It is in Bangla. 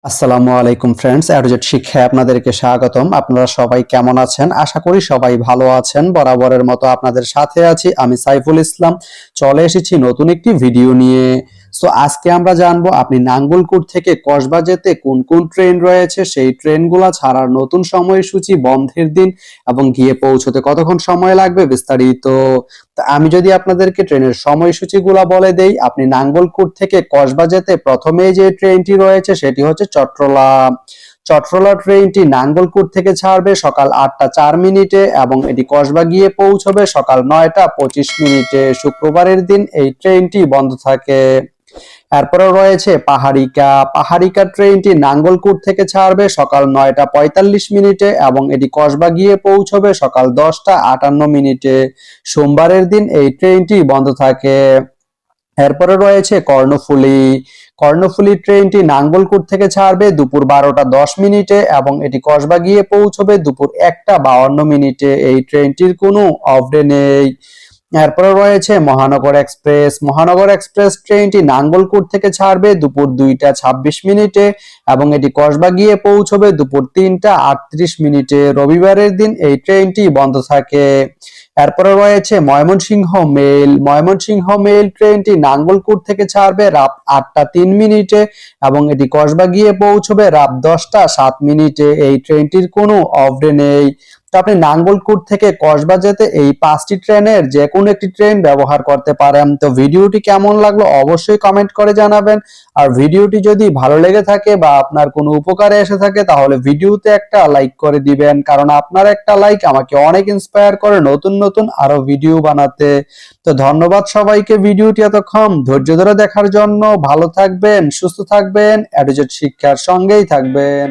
আসসালামু আলাইকুম ফ্রেন্ডস, অ্যাডজেট শিক্ষায় আপনাদেরকে স্বাগতম। আপনারা সবাই কেমন আছেন? আশা করি সবাই ভালো আছেন। বরাবরের মতো আপনাদের সাথে আছি আমি সাইফুল ইসলাম। চলে এসেছি নতুন একটি ভিডিও নিয়ে। আজকে আমরা জানবো আপনি নাঙ্গলকোট থেকে কসবা যেতে কোন কোন ট্রেন রয়েছে, সেই ট্রেনগুলো ছাড়ার নতুন সময়সূচি, বন্ধের দিন এবং গিয়ে পৌঁছতে কতক্ষণ সময় লাগবে বিস্তারিত। আমি যদি আপনাদেরকে ট্রেনের সময়সূচিগুলো বলে দেই, আপনি নাঙ্গলকোট থেকে কসবা যেতে প্রথমেই যে ট্রেনটি রয়েছে সেটি হচ্ছে চট্টলা। চট্টলা ট্রেনটি নাঙ্গলকোট থেকে ছাড়বে সকাল 8টা 4 মিনিটে এবং এটি কসবা গিয়ে পৌঁছবে সকাল 9টা 25 মিনিটে। শুক্রবারের দিন এই ট্রেনটি বন্ধ থাকে। এরপরে রয়েছে পাহাড়িকা। পাহাড়িকা ট্রেনটি নাঙ্গলকোট থেকে ছাড়বে সকাল 9টা 45 মিনিটে এবং এটি কসবা গিয়ে পৌঁছবে সকাল 10টা 58 মিনিটে। সোমবারের দিন এই ট্রেনটি বন্ধ থাকে। এরপরে রয়েছে কর্ণফুলী। কর্ণফুলী ট্রেনটি নাঙ্গলকোট থেকে ছাড়বে দুপুর 12টা 10 মিনিটে এবং এটি কসবা গিয়ে পৌঁছবে দুপুর 1টা 52 মিনিটে। এই ট্রেনটির কোনো অফ ডে নেই। এরপরে রয়েছে মহানগর এক্সপ্রেস। মহানগর এক্সপ্রেস ট্রেনটি নাঙ্গলকোট থেকে ছাড়বে দুপুর 2টা 26 মিনিটে এবং এটি কসবা গিয়ে পৌঁছবে দুপুর 3টা 38 মিনিটে। রবিবারের দিন এই ট্রেনটি বন্ধ থাকে। এরপরে রয়েছে ময়মনসিংহ মেল। ময়মনসিংহ মেল ট্রেনটি নাঙ্গলকোট থেকে ছাড়বে রাত 8টা 3 মিনিটে এবং এটি কসবা গিয়ে পৌঁছবে রাত 10টা 7 মিনিটে। এই ট্রেনটির কোনো অফ ডে নেই। তো আপনি নাঙ্গলকোট থেকে কসবা যেতে এই 5টি ট্রেনের যে কোনো একটি ট্রেন ব্যবহার করতে পারেন। তো ভিডিওটি কেমন লাগলো অবশ্যই কমেন্ট করে জানাবেন। আর ভিডিওটি যদি ভালো লেগে থাকে বা আপনার কোনো উপকারে এসে থাকে তাহলে ভিডিওতে একটা লাইক করে দিবেন, কারণ আপনার একটা লাইক আমাকে অনেক ইন্সপায়ার করে নতুন নতুন আরো ভিডিও বানাতে। তো ধন্যবাদ সবাইকে ভিডিওটি এতক্ষণ ধৈর্য ধরে দেখার জন্য। ভালো থাকবেন, সুস্থ থাকবেন, অ্যাডজেট শিক্ষার সঙ্গেই থাকবেন।